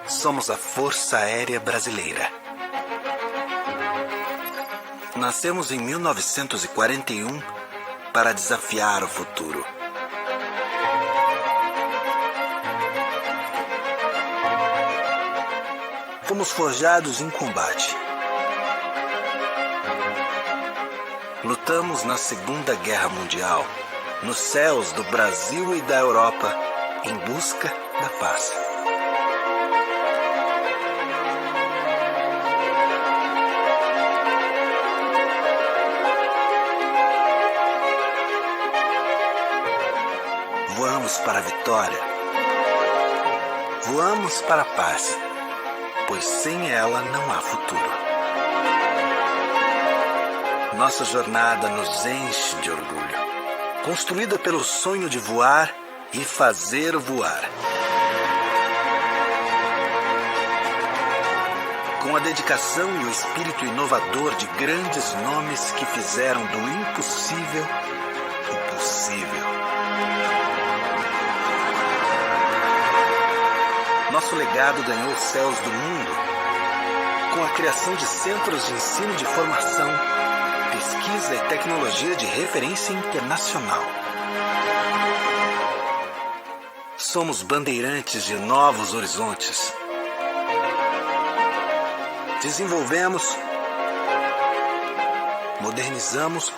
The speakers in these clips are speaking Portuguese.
Somos a Força Aérea Brasileira. Nascemos em 1941 para desafiar o futuro. Fomos forjados em combate. Lutamos na Segunda Guerra Mundial, nos céus do Brasil e da Europa, em busca da paz. Voamos para a vitória. Voamos para a paz, pois sem ela não há futuro. Nossa jornada nos enche de orgulho, construída pelo sonho de voar e fazer voar. Com a dedicação e o espírito inovador de grandes nomes que fizeram do impossível o possível. Nosso legado ganhou os céus do mundo, com a criação de centros de ensino de formação, pesquisa e tecnologia de referência internacional. Somos bandeirantes de novos horizontes. Desenvolvemos, modernizamos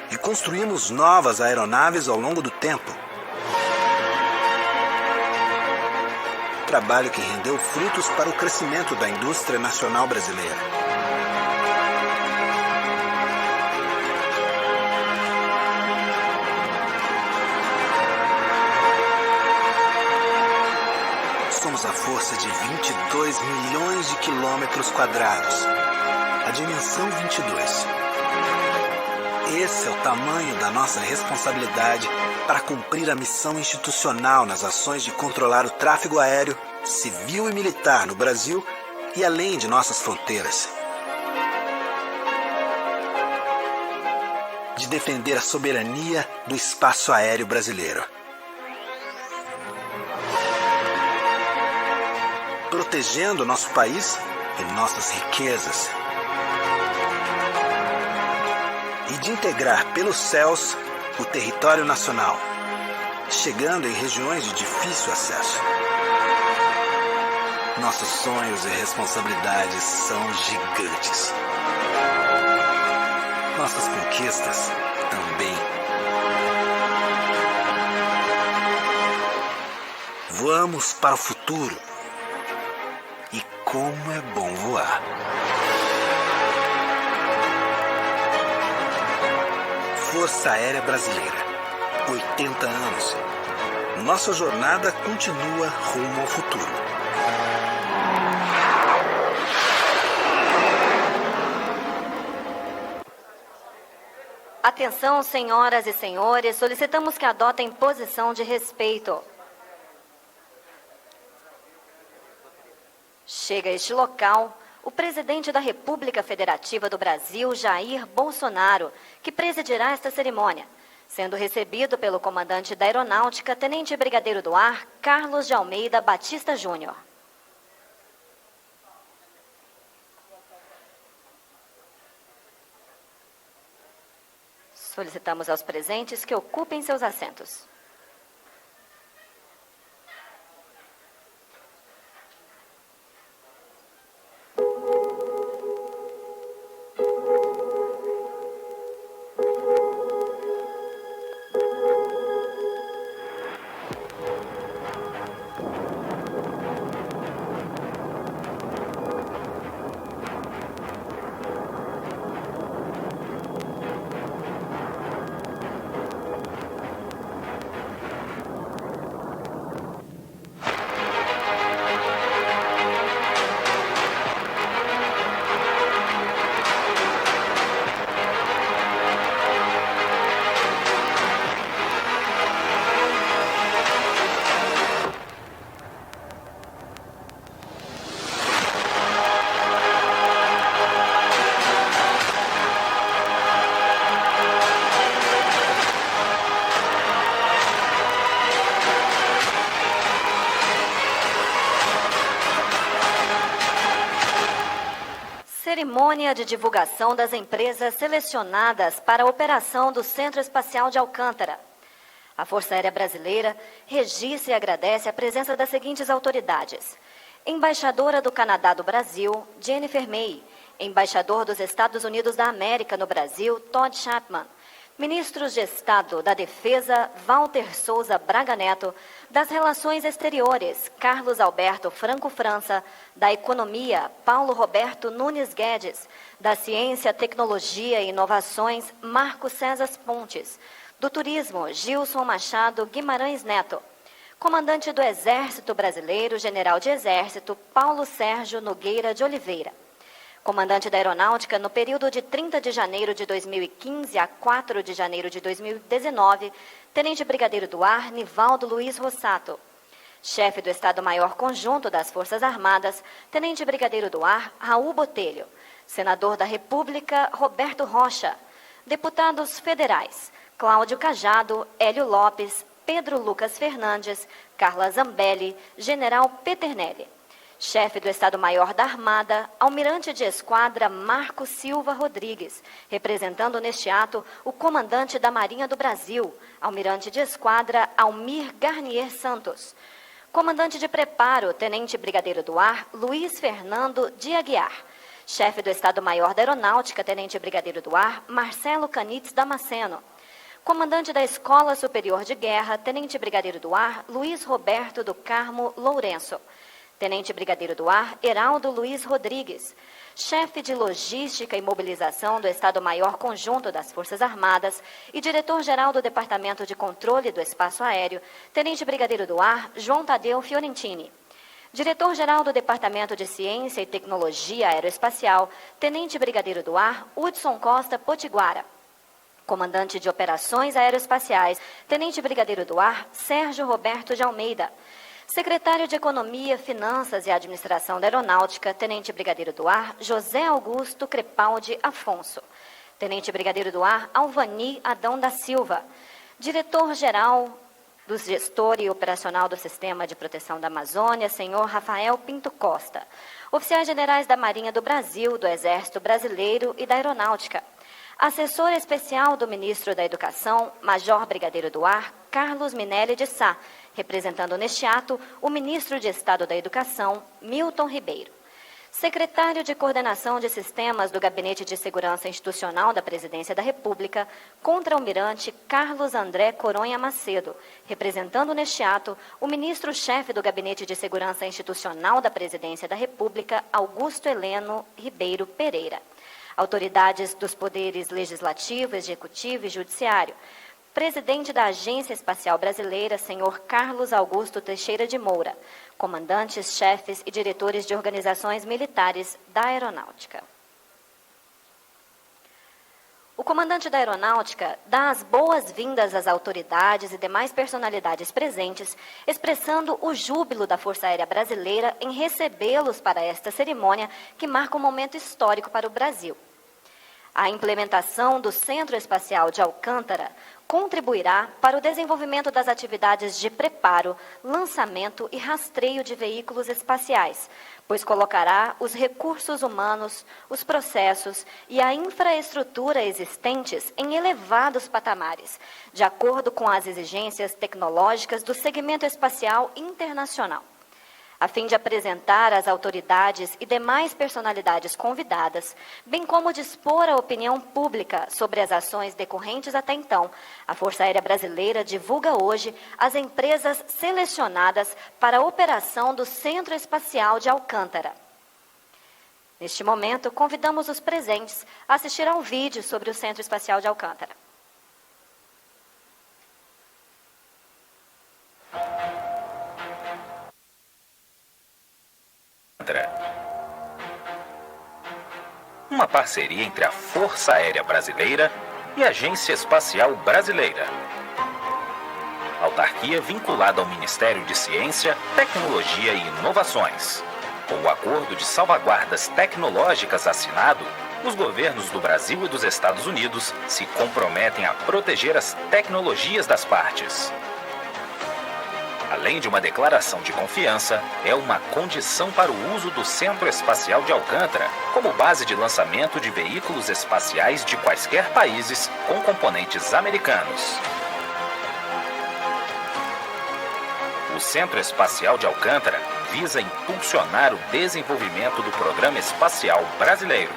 e construímos novas aeronaves ao longo do tempo. Trabalho que rendeu frutos para o crescimento da indústria nacional brasileira. Somos a força de 22 milhões de quilômetros quadrados, a dimensão 22. Esse é o tamanho da nossa responsabilidade para cumprir a missão institucional nas ações de controlar o tráfego aéreo, civil e militar no Brasil e além de nossas fronteiras. De defender a soberania do espaço aéreo brasileiro. Protegendo nosso país e nossas riquezas. E de integrar pelos céus o território nacional, chegando em regiões de difícil acesso. Nossos sonhos e responsabilidades são gigantes. Nossas conquistas também. Voamos para o futuro. E como é bom voar. Força Aérea Brasileira. 80 anos. Nossa jornada continua rumo ao futuro. Atenção, senhoras e senhores, solicitamos que adotem posição de respeito. Chega a este local o presidente da República Federativa do Brasil, Jair Bolsonaro, que presidirá esta cerimônia, sendo recebido pelo comandante da Aeronáutica, Tenente Brigadeiro do Ar, Carlos de Almeida Batista Júnior. Solicitamos aos presentes que ocupem seus assentos. Cerimônia de divulgação das empresas selecionadas para a operação do Centro Espacial de Alcântara. A Força Aérea Brasileira registra e agradece a presença das seguintes autoridades: Embaixadora do Canadá do Brasil, Jennifer May. Embaixador dos Estados Unidos da América no Brasil, Todd Chapman. Ministros de Estado da Defesa, Walter Souza Braga Neto. Das Relações Exteriores, Carlos Alberto Franco França. Da Economia, Paulo Roberto Nunes Guedes. Da Ciência, Tecnologia e Inovações, Marco César Pontes. Do Turismo, Gilson Machado Guimarães Neto. Comandante do Exército Brasileiro, General de Exército, Paulo Sérgio Nogueira de Oliveira. Comandante da Aeronáutica, no período de 30 de janeiro de 2015 a 4 de janeiro de 2019, Tenente Brigadeiro do Ar, Nivaldo Luiz Rossato. Chefe do Estado-Maior Conjunto das Forças Armadas, Tenente Brigadeiro do Ar, Raul Botelho. Senador da República, Roberto Rocha. Deputados federais, Cláudio Cajado, Hélio Lopes, Pedro Lucas Fernandes, Carla Zambelli, General Peternelli. Chefe do Estado-Maior da Armada, Almirante de Esquadra Marco Silva Rodrigues, representando neste ato o Comandante da Marinha do Brasil, Almirante de Esquadra Almir Garnier Santos. Comandante de Preparo, Tenente Brigadeiro do Ar, Luiz Fernando de Aguiar. Chefe do Estado-Maior da Aeronáutica, Tenente Brigadeiro do Ar, Marcelo Canitz Damasceno. Comandante da Escola Superior de Guerra, Tenente Brigadeiro do Ar, Luiz Roberto do Carmo Lourenço. Tenente Brigadeiro do Ar, Heraldo Luiz Rodrigues. Chefe de Logística e Mobilização do Estado-Maior Conjunto das Forças Armadas e Diretor-Geral do Departamento de Controle do Espaço Aéreo, Tenente Brigadeiro do Ar, João Tadeu Fiorentini. Diretor-Geral do Departamento de Ciência e Tecnologia Aeroespacial, Tenente Brigadeiro do Ar, Hudson Costa Potiguara. Comandante de Operações Aeroespaciais, Tenente Brigadeiro do Ar, Sérgio Roberto de Almeida. Secretário de Economia, Finanças e Administração da Aeronáutica, Tenente Brigadeiro do Ar, José Augusto Crepaldi Afonso. Tenente Brigadeiro do Ar, Alvani Adão da Silva. Diretor-Geral do Gestor e Operacional do Sistema de Proteção da Amazônia, senhor Rafael Pinto Costa. Oficiais Generais da Marinha do Brasil, do Exército Brasileiro e da Aeronáutica. Assessor especial do Ministro da Educação, Major Brigadeiro do Ar, Carlos Minelli de Sá, representando neste ato o Ministro de Estado da Educação, Milton Ribeiro. Secretário de Coordenação de Sistemas do Gabinete de Segurança Institucional da Presidência da República, Contra-Almirante Carlos André Coronha Macedo, representando neste ato o Ministro-Chefe do Gabinete de Segurança Institucional da Presidência da República, Augusto Heleno Ribeiro Pereira. Autoridades dos poderes legislativo, executivo e judiciário. Presidente da Agência Espacial Brasileira, senhor Carlos Augusto Teixeira de Moura. Comandantes, chefes e diretores de organizações militares da Aeronáutica. O comandante da Aeronáutica dá as boas-vindas às autoridades e demais personalidades presentes, expressando o júbilo da Força Aérea Brasileira em recebê-los para esta cerimônia que marca um momento histórico para o Brasil. A implementação do Centro Espacial de Alcântara contribuirá para o desenvolvimento das atividades de preparo, lançamento e rastreio de veículos espaciais, pois colocará os recursos humanos, os processos e a infraestrutura existentes em elevados patamares, de acordo com as exigências tecnológicas do segmento espacial internacional. A fim de apresentar às autoridades e demais personalidades convidadas, bem como dispor à opinião pública sobre as ações decorrentes até então, a Força Aérea Brasileira divulga hoje as empresas selecionadas para a operação do Centro Espacial de Alcântara. Neste momento, convidamos os presentes a assistir ao vídeo sobre o Centro Espacial de Alcântara. Uma parceria entre a Força Aérea Brasileira e a Agência Espacial Brasileira. Autarquia vinculada ao Ministério de Ciência, Tecnologia e Inovações. Com o Acordo de Salvaguardas Tecnológicas assinado, os governos do Brasil e dos Estados Unidos se comprometem a proteger as tecnologias das partes. Além de uma declaração de confiança, é uma condição para o uso do Centro Espacial de Alcântara como base de lançamento de veículos espaciais de quaisquer países com componentes americanos. O Centro Espacial de Alcântara visa impulsionar o desenvolvimento do programa espacial brasileiro.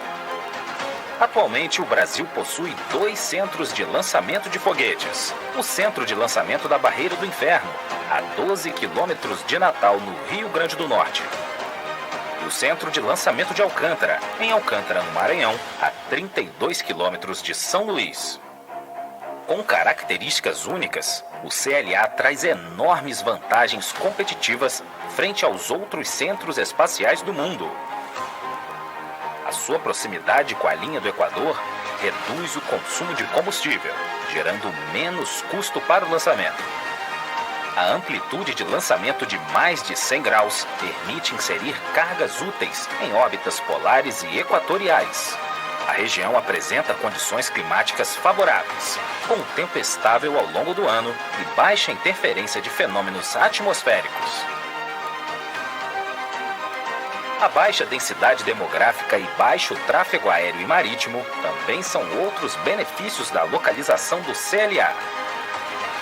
Atualmente, o Brasil possui 2 centros de lançamento de foguetes. O Centro de Lançamento da Barreira do Inferno, a 12 quilômetros de Natal, no Rio Grande do Norte. E o Centro de Lançamento de Alcântara, em Alcântara, no Maranhão, a 32 quilômetros de São Luís. Com características únicas, o CLA traz enormes vantagens competitivas frente aos outros centros espaciais do mundo. A sua proximidade com a linha do Equador reduz o consumo de combustível, gerando menos custo para o lançamento. A amplitude de lançamento de mais de 100 graus permite inserir cargas úteis em órbitas polares e equatoriais. A região apresenta condições climáticas favoráveis, com tempo estável ao longo do ano e baixa interferência de fenômenos atmosféricos. A baixa densidade demográfica e baixo tráfego aéreo e marítimo também são outros benefícios da localização do CLA.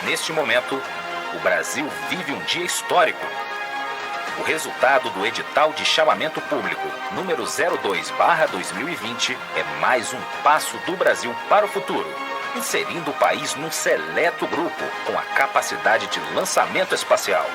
Neste momento, o Brasil vive um dia histórico. O resultado do edital de chamamento público número 02/2020 é mais um passo do Brasil para o futuro, inserindo o país num seleto grupo com a capacidade de lançamento espacial.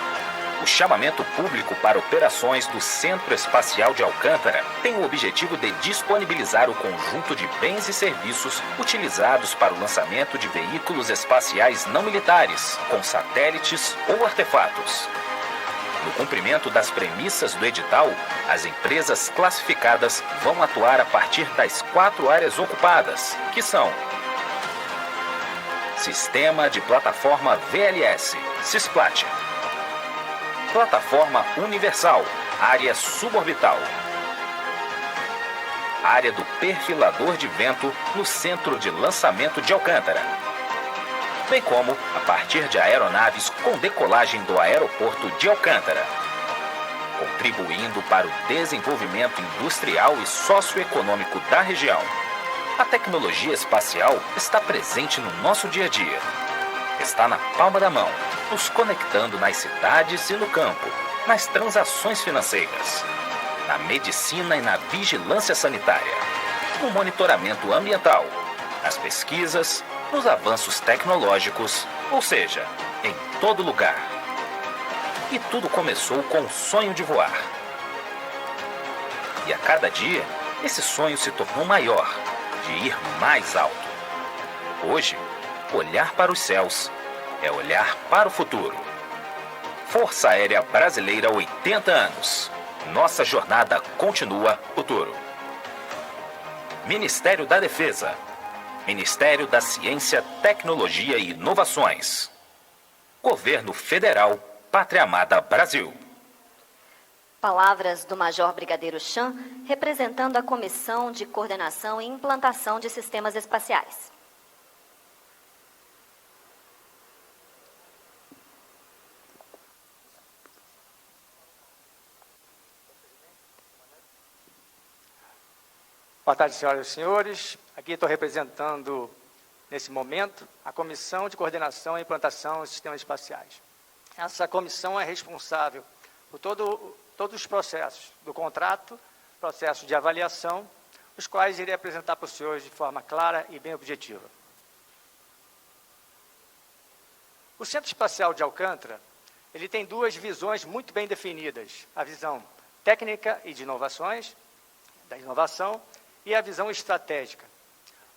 O chamamento público para operações do Centro Espacial de Alcântara tem o objetivo de disponibilizar o conjunto de bens e serviços utilizados para o lançamento de veículos espaciais não militares, com satélites ou artefatos. No cumprimento das premissas do edital, as empresas classificadas vão atuar a partir das 4 áreas ocupadas, que são: Sistema de Plataforma VLS, Cisplat. Plataforma Universal, área suborbital. Área do perfilador de vento no Centro de Lançamento de Alcântara. Bem como a partir de aeronaves com decolagem do aeroporto de Alcântara, contribuindo para o desenvolvimento industrial e socioeconômico da região. A tecnologia espacial está presente no nosso dia a dia. Está na palma da mão, nos conectando nas cidades e no campo, nas transações financeiras, na medicina e na vigilância sanitária, no monitoramento ambiental, nas pesquisas, nos avanços tecnológicos, ou seja, em todo lugar. E tudo começou com o sonho de voar. E a cada dia, esse sonho se tornou maior, de ir mais alto. Hoje, olhar para os céus é olhar para o futuro. Força Aérea Brasileira, 80 anos. Nossa jornada continua futuro. Ministério da Defesa. Ministério da Ciência, Tecnologia e Inovações. Governo Federal, Pátria Amada Brasil. Palavras do Major Brigadeiro Chan, representando a Comissão de Coordenação e Implantação de Sistemas Espaciais. Boa tarde, senhoras e senhores. Aqui estou representando, nesse momento, a Comissão de Coordenação e Implantação de Sistemas Espaciais. Essa comissão é responsável por todos os processos do contrato, processo de avaliação, os quais irei apresentar para os senhores de forma clara e bem objetiva. O Centro Espacial de Alcântara, ele tem 2 visões muito bem definidas: a visão técnica e de inovações, da inovação, e a visão estratégica.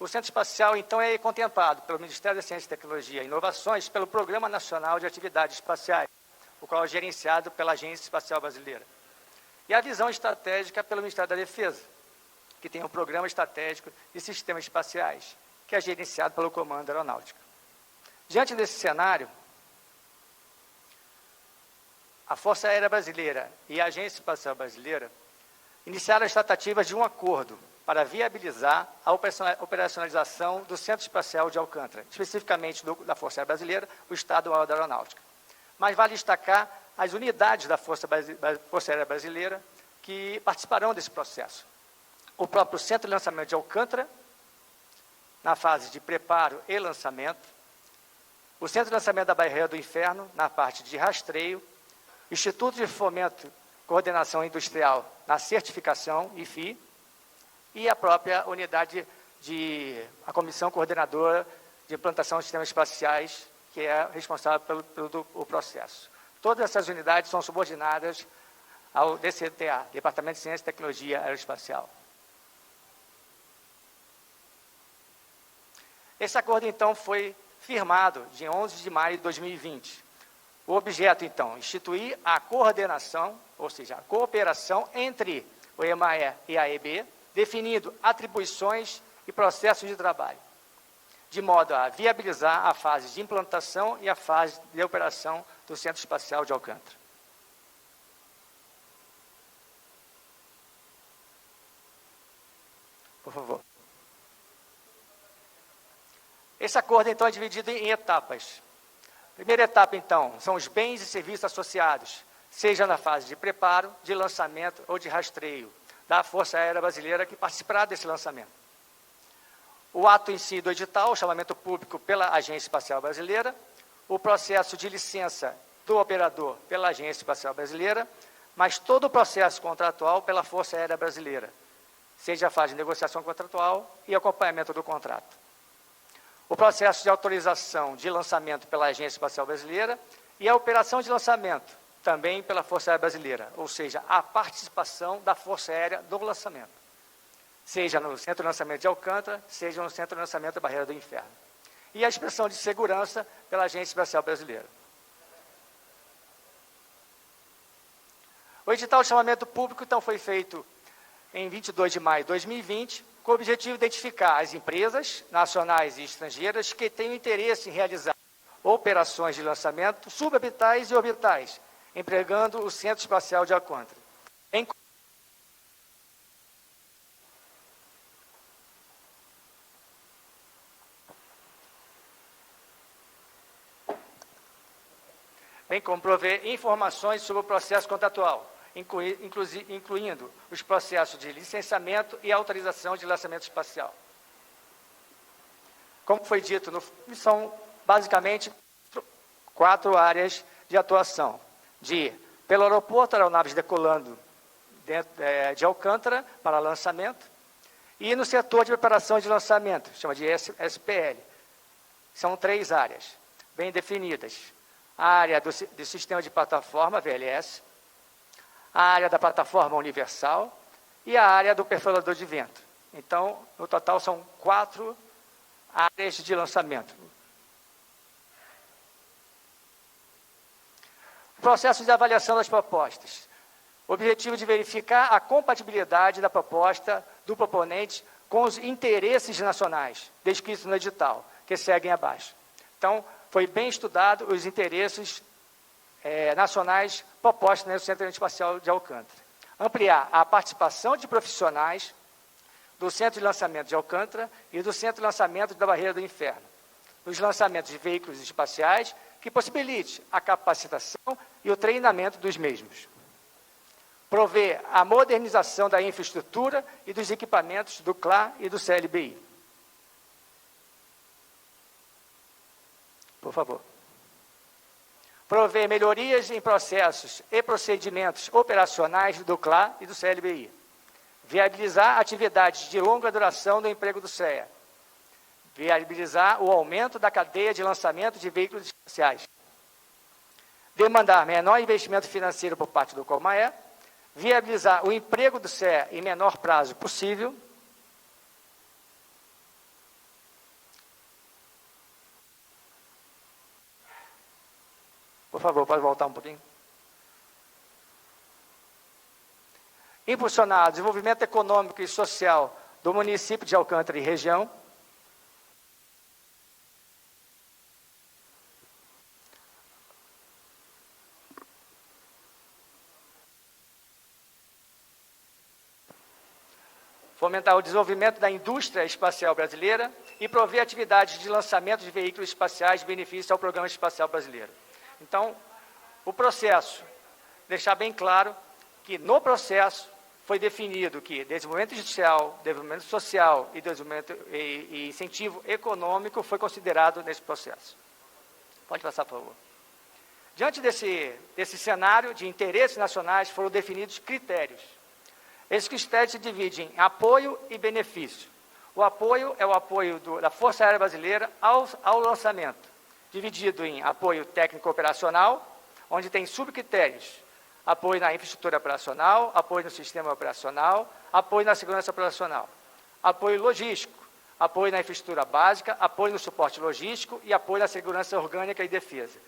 O Centro Espacial, então, é contemplado pelo Ministério da Ciência, Tecnologia e Inovações, pelo Programa Nacional de Atividades Espaciais, o qual é gerenciado pela Agência Espacial Brasileira. E a visão estratégica pelo Ministério da Defesa, que tem o Programa Estratégico de Sistemas Espaciais, que é gerenciado pelo Comando Aeronáutico. Diante desse cenário, a Força Aérea Brasileira e a Agência Espacial Brasileira iniciaram as tratativas de um acordo para viabilizar a operacionalização do Centro Espacial de Alcântara, especificamente da Força Aérea Brasileira, o Estado Maior da Aeronáutica. mas vale destacar as unidades da Força Aérea Brasileira que participarão desse processo. O próprio Centro de Lançamento de Alcântara, na fase de preparo e lançamento, o Centro de Lançamento da Barreira do Inferno, na parte de rastreio, Instituto de Fomento e Coordenação Industrial, na certificação, IFI, e a própria unidade a Comissão Coordenadora de Implantação de Sistemas Espaciais, que é responsável pelo processo. Todas essas unidades são subordinadas ao DCTA, Departamento de Ciência e Tecnologia Aeroespacial. Esse acordo, então, foi firmado de 11 de maio de 2020. O objeto, então, instituir a coordenação, ou seja, a cooperação entre o EMAE e a AEB, definindo atribuições e processos de trabalho, de modo a viabilizar a fase de implantação e a fase de operação do Centro Espacial de Alcântara. Por favor. Esse acordo, então, é dividido em etapas. Primeira etapa, então, são os bens e serviços associados, seja na fase de preparo, de lançamento ou de rastreio, da Força Aérea Brasileira que participará desse lançamento. O ato em si do edital, o chamamento público pela Agência Espacial Brasileira, o processo de licença do operador pela Agência Espacial Brasileira, mas todo o processo contratual pela Força Aérea Brasileira, seja a fase de negociação contratual e acompanhamento do contrato. O processo de autorização de lançamento pela Agência Espacial Brasileira e a operação de lançamento, também pela Força Aérea Brasileira, ou seja, a participação da Força Aérea no lançamento, seja no Centro de Lançamento de Alcântara, seja no Centro de Lançamento da Barreira do Inferno. E a inspeção de segurança pela Agência Espacial Brasileira. O edital de chamamento público, então, foi feito em 22 de maio de 2020, com o objetivo de identificar as empresas nacionais e estrangeiras que tenham interesse em realizar operações de lançamento suborbitais e orbitais, empregando o Centro Espacial de Alcântara. Bem como prover informações sobre o processo contratual, incluindo os processos de licenciamento e autorização de lançamento espacial. Como foi dito, são basicamente 4 áreas de atuação. Pelo aeroporto, aeronaves decolando dentro, de Alcântara para lançamento, e no setor de preparação de lançamento, chama de SPL. São 3 áreas, bem definidas. A área do sistema de plataforma, VLS, a área da plataforma universal e a área do perfurador de vento. Então, no total, são 4 áreas de lançamento. O processo de avaliação das propostas. O objetivo de verificar a compatibilidade da proposta do proponente com os interesses nacionais, descritos no edital, que seguem abaixo. Então, foi bem estudado os interesses nacionais propostos no Centro Espacial de Alcântara. Ampliar a participação de profissionais do Centro de Lançamento de Alcântara e do Centro de Lançamento da Barreira do Inferno, nos lançamentos de veículos espaciais, que possibilite a capacitação e o treinamento dos mesmos. Prover a modernização da infraestrutura e dos equipamentos do CLA e do CLBI. Por favor. Prover melhorias em processos e procedimentos operacionais do CLA e do CLBI. Viabilizar atividades de longa duração do emprego do CEA. Viabilizar o aumento da cadeia de lançamento de veículos espaciais. Demandar menor investimento financeiro por parte do COMAE. Viabilizar o emprego do CEA em menor prazo possível. Por favor, pode voltar um pouquinho. Impulsionar o desenvolvimento econômico e social do município de Alcântara e região. Fomentar o desenvolvimento da indústria espacial brasileira e prover atividades de lançamento de veículos espaciais de benefício ao Programa Espacial Brasileiro. Então, O processo, deixar bem claro que no processo foi definido que desenvolvimento industrial, desenvolvimento social e desenvolvimento e incentivo econômico foi considerado nesse processo. Pode passar, por favor. Diante desse cenário de interesses nacionais, foram definidos critérios. Esses critérios se dividem em apoio e benefício. O apoio é o apoio da Força Aérea Brasileira ao lançamento, dividido em apoio técnico-operacional, onde tem subcritérios: apoio na infraestrutura operacional, apoio no sistema operacional, apoio na segurança operacional, apoio logístico, apoio na infraestrutura básica, apoio no suporte logístico e apoio na segurança orgânica e defesa.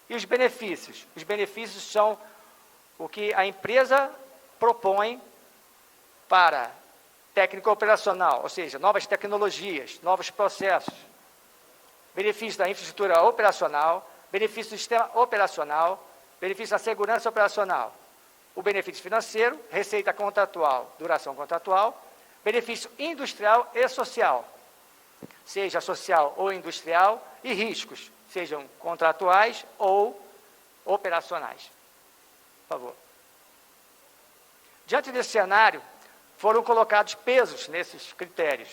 E os benefícios? Os benefícios são o que a empresa propõe para técnico-operacional, ou seja, novas tecnologias, novos processos, benefícios da infraestrutura operacional, benefício do sistema operacional, benefício da segurança operacional, o benefício financeiro, receita contratual, duração contratual, benefício industrial e social, seja social ou industrial, e riscos, sejam contratuais ou operacionais. Por favor. Diante desse cenário, foram colocados pesos nesses critérios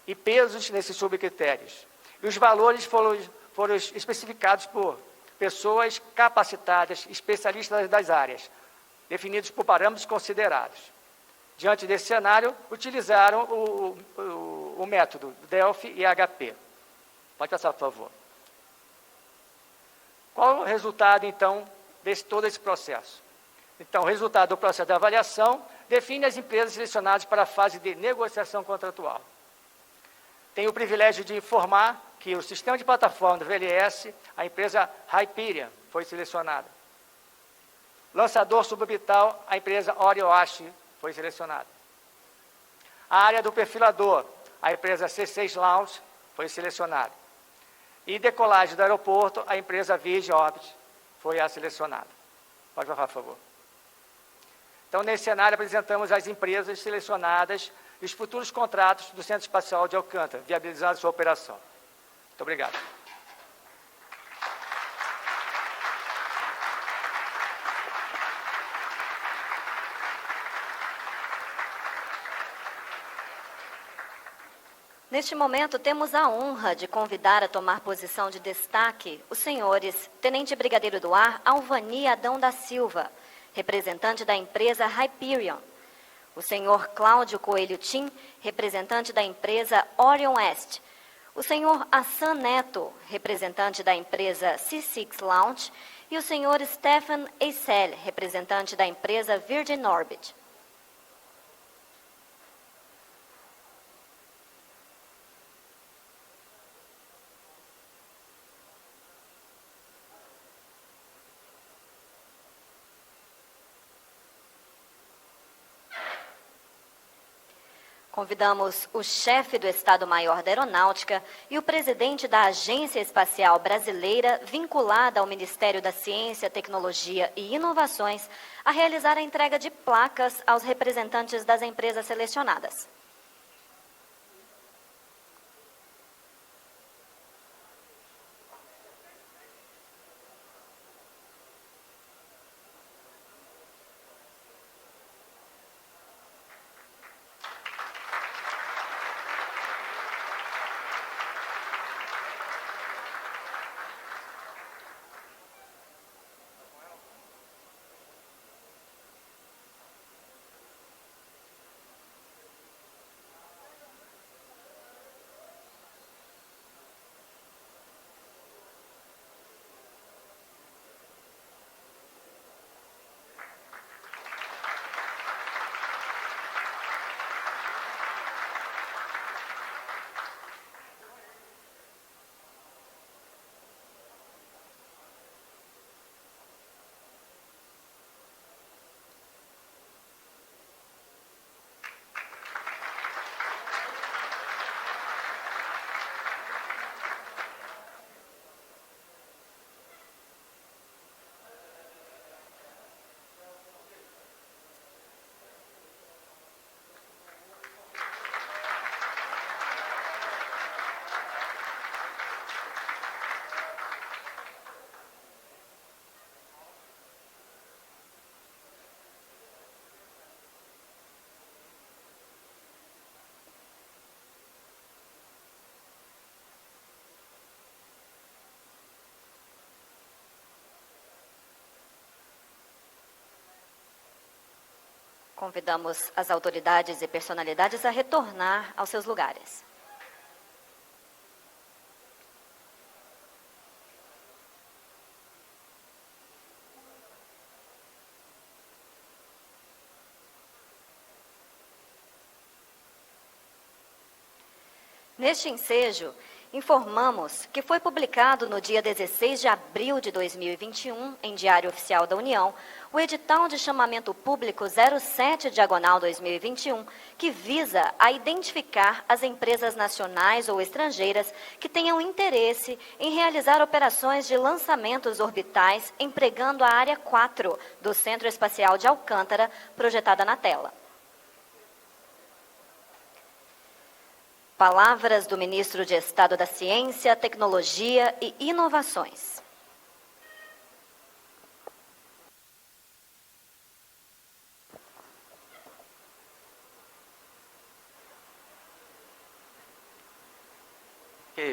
e pesos nesses subcritérios. E os valores foram especificados por pessoas capacitadas, especialistas das áreas, definidos por parâmetros considerados. Diante desse cenário, utilizaram o método Delphi e HP. Pode passar, por favor. Qual o resultado, então, de todo esse processo? Então, o resultado do processo de avaliação define as empresas selecionadas para a fase de negociação contratual. Tenho o privilégio de informar que o sistema de plataforma do VLS, a empresa Hyperion, foi selecionada. Lançador suborbital, a empresa Orioashi, foi selecionada. A área do perfilador, a empresa C6 Launch, foi selecionada. E decolagem do aeroporto, a empresa Virgin Orbit, foi a selecionada. Pode passar, por favor. Então, nesse cenário, apresentamos as empresas selecionadas e os futuros contratos do Centro Espacial de Alcântara, viabilizando sua operação. Muito obrigado. Neste momento, temos a honra de convidar a tomar posição de destaque os senhores Tenente Brigadeiro do Ar Alvani Adão da Silva, representante da empresa Hyperion, o senhor Cláudio Coelho Tim, representante da empresa Orion West, o senhor Hassan Neto, representante da empresa C6 Launch, e o senhor Stefan Eissel, representante da empresa Virgin Orbit. Convidamos o chefe do Estado-Maior da Aeronáutica e o presidente da Agência Espacial Brasileira, vinculada ao Ministério da Ciência, Tecnologia e Inovações, a realizar a entrega de placas aos representantes das empresas selecionadas. Convidamos as autoridades e personalidades a retornar aos seus lugares. Neste ensejo, informamos que foi publicado no dia 16 de abril de 2021, em Diário Oficial da União, o edital de chamamento público 07/2021, que visa a identificar as empresas nacionais ou estrangeiras que tenham interesse em realizar operações de lançamentos orbitais empregando a Área 4 do Centro Espacial de Alcântara, projetada na tela. Palavras do Ministro de Estado da Ciência, Tecnologia e Inovações.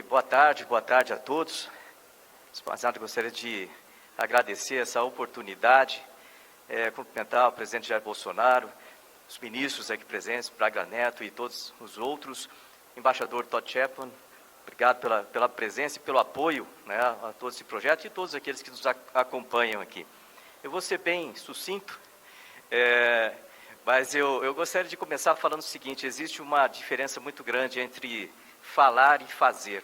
Boa tarde a todos. Eu gostaria de agradecer essa oportunidade, cumprimentar o presidente Jair Bolsonaro, os ministros aqui presentes, Braga Neto e todos os outros, embaixador Todd Chapman, obrigado pela presença e pelo apoio, né, a todo esse projeto e todos aqueles que nos acompanham aqui. Eu vou ser bem sucinto, mas eu gostaria de começar falando o seguinte: existe uma diferença muito grande entre falar e fazer,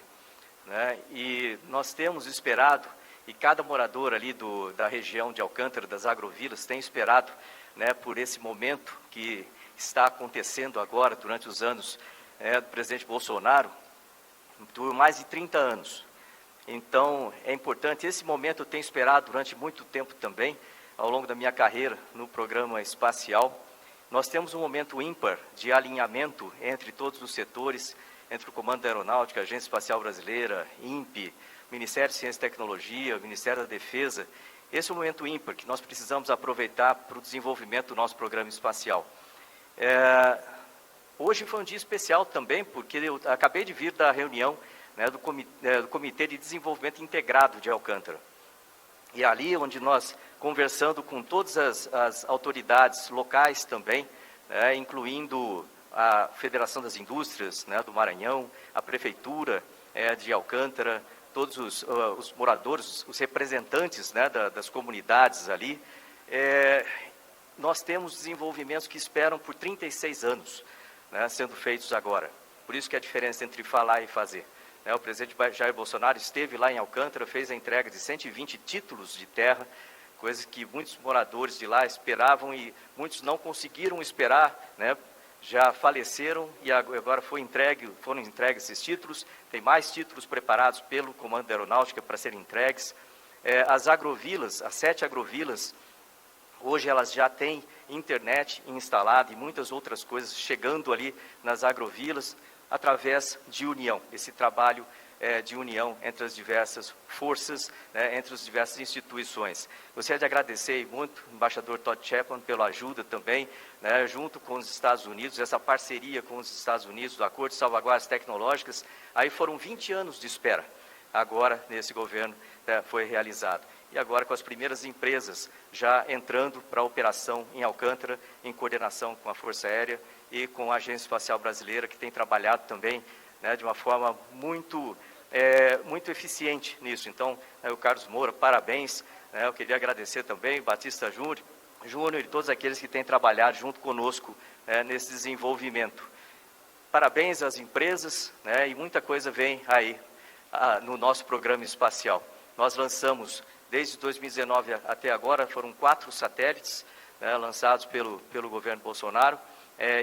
né? E nós temos esperado, e cada morador ali da região de Alcântara, das agrovilas, tem esperado, né, por esse momento que está acontecendo agora, durante os anos do presidente Bolsonaro, por mais de 30 anos. Então, é importante, esse momento eu tenho esperado durante muito tempo também, ao longo da minha carreira no programa espacial. Nós temos um momento ímpar de alinhamento entre todos os setores, entre o Comando da Aeronáutica, a Agência Espacial Brasileira, INPE, Ministério de Ciência e Tecnologia, Ministério da Defesa. Esse é um momento ímpar que nós precisamos aproveitar para o desenvolvimento do nosso programa espacial. Hoje foi um dia especial também, porque eu acabei de vir da reunião, né, do Comitê de Desenvolvimento Integrado de Alcântara. E ali onde nós, conversando com todas as autoridades locais também, incluindo a Federação das Indústrias, né, do Maranhão, a Prefeitura de Alcântara, todos os moradores, os representantes, né, das comunidades ali, nós temos desenvolvimentos que esperam por 36 anos, né, sendo feitos agora. Por isso que é a diferença entre falar e fazer. O presidente Jair Bolsonaro esteve lá em Alcântara, fez a entrega de 120 títulos de terra, coisas que muitos moradores de lá esperavam e muitos não conseguiram esperar, né, já faleceram e agora foram entregues esses títulos. Tem mais títulos preparados pelo Comando da Aeronáutica para serem entregues. As agrovilas, as 7 agrovilas, hoje elas já têm internet instalada e muitas outras coisas chegando ali nas agrovilas através de união, esse trabalho de união entre as diversas forças, né, entre as diversas instituições. Gostaria de agradecer muito o embaixador Todd Chapman pela ajuda também, né, junto com os Estados Unidos, essa parceria com os Estados Unidos, do Acordo de Salvaguardas Tecnológicas. Aí foram 20 anos de espera, agora nesse governo foi realizado. E agora com as primeiras empresas já entrando para a operação em Alcântara, em coordenação com a Força Aérea e com a Agência Espacial Brasileira, que tem trabalhado também, né, de uma forma muito eficiente nisso. Então, o Carlos Moura, parabéns. Eu queria agradecer também o Batista Júnior e todos aqueles que têm trabalhado junto conosco nesse desenvolvimento. Parabéns às empresas, né, e muita coisa vem aí no nosso programa espacial. Nós lançamos, desde 2019 até agora, foram 4 satélites, né, lançados pelo governo Bolsonaro,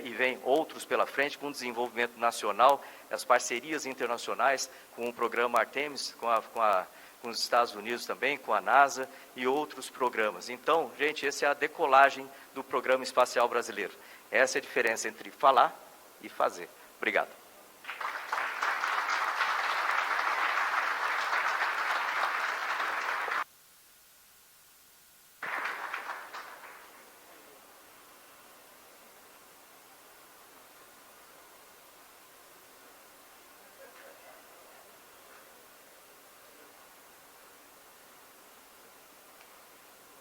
e vem outros pela frente, com o desenvolvimento nacional, as parcerias internacionais, com o programa Artemis, com os Estados Unidos também, com a NASA e outros programas. Então, gente, essa é a decolagem do programa espacial brasileiro. Essa é a diferença entre falar e fazer. Obrigado.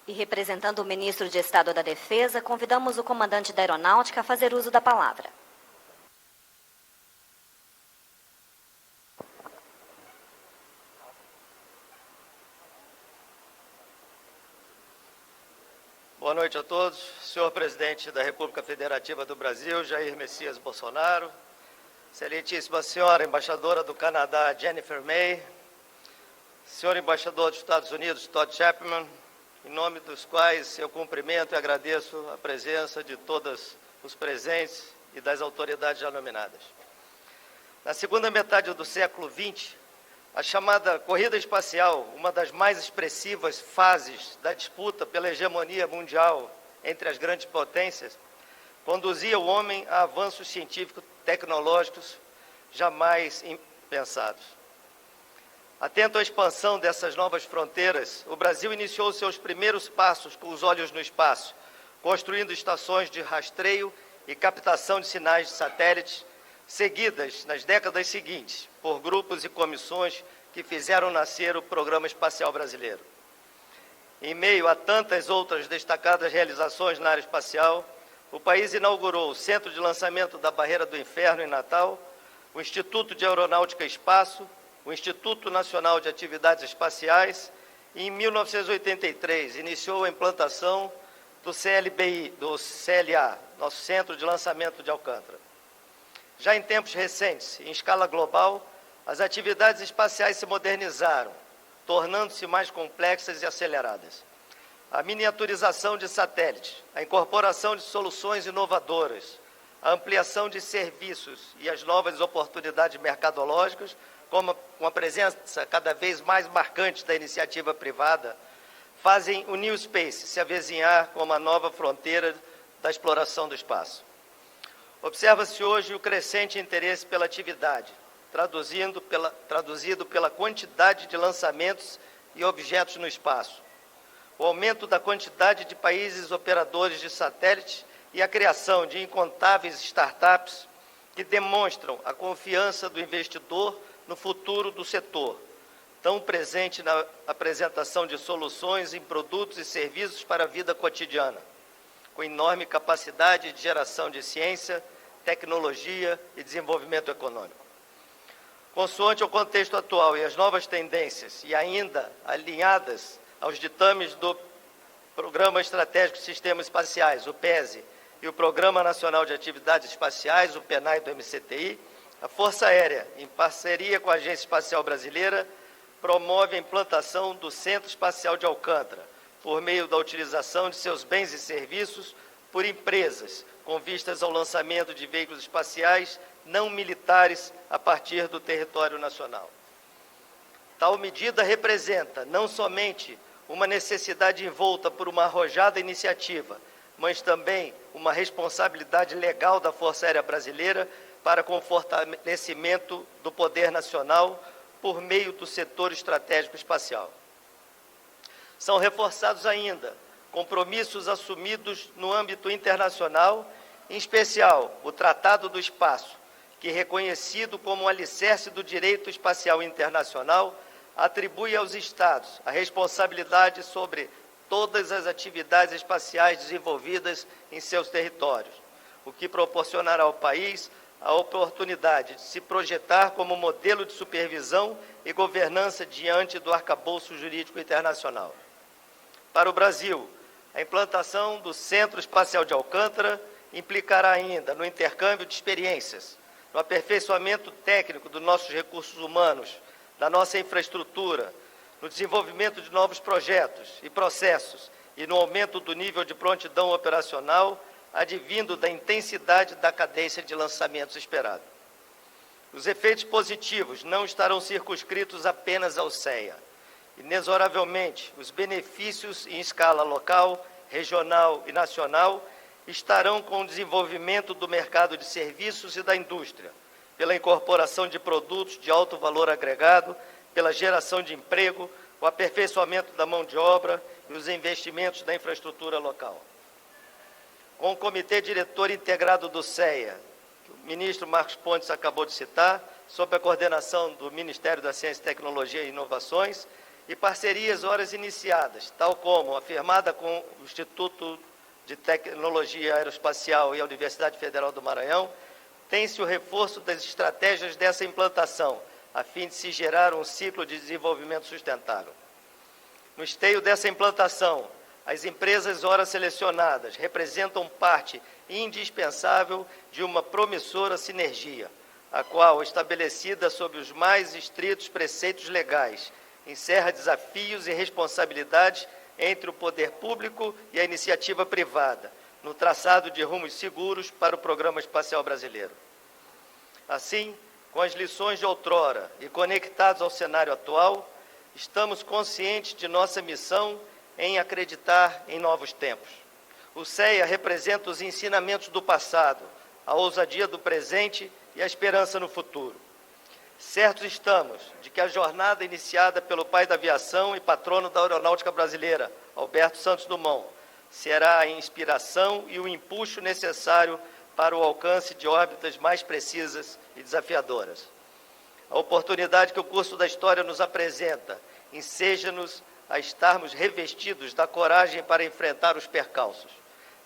E representando o ministro de Estado da Defesa, convidamos o comandante da Aeronáutica a fazer uso da palavra. Boa noite a todos. Senhor Presidente da República Federativa do Brasil, Jair Messias Bolsonaro, Excelentíssima Senhora Embaixadora do Canadá, Jennifer May, Senhor Embaixador dos Estados Unidos, Todd Chapman, em nome dos quais eu cumprimento e agradeço a presença de todos os presentes e das autoridades já nominadas. Na segunda metade do século XX, a chamada corrida espacial, uma das mais expressivas fases da disputa pela hegemonia mundial entre as grandes potências, conduzia o homem a avanços científicos tecnológicos jamais impensados. Atento à expansão dessas novas fronteiras, o Brasil iniciou seus primeiros passos com os olhos no espaço, construindo estações de rastreio e captação de sinais de satélites, seguidas, nas décadas seguintes, por grupos e comissões que fizeram nascer o Programa Espacial Brasileiro. Em meio a tantas outras destacadas realizações na área espacial, o país inaugurou o Centro de Lançamento da Barreira do Inferno, em Natal, o Instituto de Aeronáutica e Espaço, o Instituto Nacional de Atividades Espaciais, e em 1983 iniciou a implantação do CLA, nosso Centro de Lançamento de Alcântara. Já em tempos recentes, em escala global, as atividades espaciais se modernizaram, tornando-se mais complexas e aceleradas. A miniaturização de satélites, a incorporação de soluções inovadoras, a ampliação de serviços e as novas oportunidades mercadológicas, com a presença cada vez mais marcante da iniciativa privada, fazem o New Space se avizinhar como a nova fronteira da exploração do espaço. Observa-se hoje o crescente interesse pela atividade, traduzido pela quantidade de lançamentos e objetos no espaço, o aumento da quantidade de países operadores de satélites e a criação de incontáveis startups que demonstram a confiança do investidor no futuro do setor, tão presente na apresentação de soluções em produtos e serviços para a vida cotidiana, com enorme capacidade de geração de ciência, tecnologia e desenvolvimento econômico. Consoante o contexto atual e as novas tendências, e ainda alinhadas aos ditames do Programa Estratégico de Sistemas Espaciais, o PESE, e o Programa Nacional de Atividades Espaciais, o PNAE do MCTI, a Força Aérea, em parceria com a Agência Espacial Brasileira, promove a implantação do Centro Espacial de Alcântara, por meio da utilização de seus bens e serviços por empresas, com vistas ao lançamento de veículos espaciais não militares a partir do território nacional. Tal medida representa não somente uma necessidade envolta por uma arrojada iniciativa, mas também uma responsabilidade legal da Força Aérea Brasileira para com o fortalecimento do poder nacional por meio do setor estratégico espacial. São reforçados ainda compromissos assumidos no âmbito internacional, em especial o Tratado do Espaço, que, reconhecido como um alicerce do direito espacial internacional, atribui aos Estados a responsabilidade sobre todas as atividades espaciais desenvolvidas em seus territórios, o que proporcionará ao país a oportunidade de se projetar como modelo de supervisão e governança diante do arcabouço jurídico internacional. Para o Brasil, a implantação do Centro Espacial de Alcântara implicará ainda no intercâmbio de experiências, no aperfeiçoamento técnico dos nossos recursos humanos, da nossa infraestrutura, no desenvolvimento de novos projetos e processos e no aumento do nível de prontidão operacional advindo da intensidade da cadência de lançamentos esperada. Os efeitos positivos não estarão circunscritos apenas ao CEA. Inexoravelmente, os benefícios em escala local, regional e nacional estarão com o desenvolvimento do mercado de serviços e da indústria, pela incorporação de produtos de alto valor agregado, pela geração de emprego, o aperfeiçoamento da mão de obra e os investimentos da infraestrutura local. Com o Comitê Diretor Integrado do CEA, que o ministro Marcos Pontes acabou de citar, sob a coordenação do Ministério da Ciência, Tecnologia e Inovações, e parcerias horas iniciadas, tal como afirmada com o Instituto de Tecnologia Aeroespacial e a Universidade Federal do Maranhão, tem-se o reforço das estratégias dessa implantação, a fim de se gerar um ciclo de desenvolvimento sustentável. No esteio dessa implantação, as empresas ora selecionadas representam parte indispensável de uma promissora sinergia, a qual, estabelecida sob os mais estritos preceitos legais, encerra desafios e responsabilidades entre o poder público e a iniciativa privada, no traçado de rumos seguros para o Programa Espacial Brasileiro. Assim, com as lições de outrora e conectados ao cenário atual, estamos conscientes de nossa missão em acreditar em novos tempos. O CEA representa os ensinamentos do passado, a ousadia do presente e a esperança no futuro. Certos estamos de que a jornada iniciada pelo pai da aviação e patrono da aeronáutica brasileira, Alberto Santos Dumont, será a inspiração e o impulso necessário para o alcance de órbitas mais precisas e desafiadoras. A oportunidade que o curso da história nos apresenta enseja-nos a estarmos revestidos da coragem para enfrentar os percalços,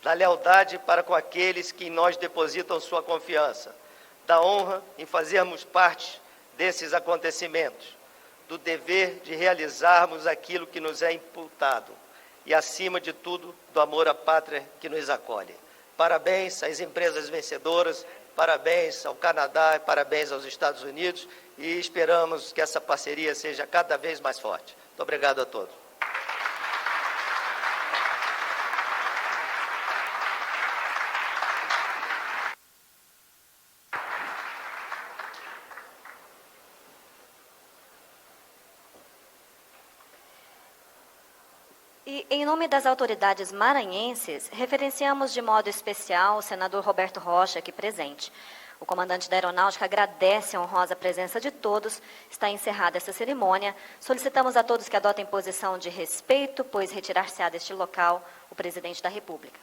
da lealdade para com aqueles que em nós depositam sua confiança, da honra em fazermos parte desses acontecimentos, do dever de realizarmos aquilo que nos é imputado e, acima de tudo, do amor à pátria que nos acolhe. Parabéns às empresas vencedoras, parabéns ao Canadá e parabéns aos Estados Unidos e esperamos que essa parceria seja cada vez mais forte. Muito obrigado a todos. E, em nome das autoridades maranhenses, referenciamos de modo especial o senador Roberto Rocha, aqui presente. O comandante da Aeronáutica agradece a honrosa presença de todos. Está encerrada essa cerimônia. Solicitamos a todos que adotem posição de respeito, pois retirar-se-á deste local o presidente da República.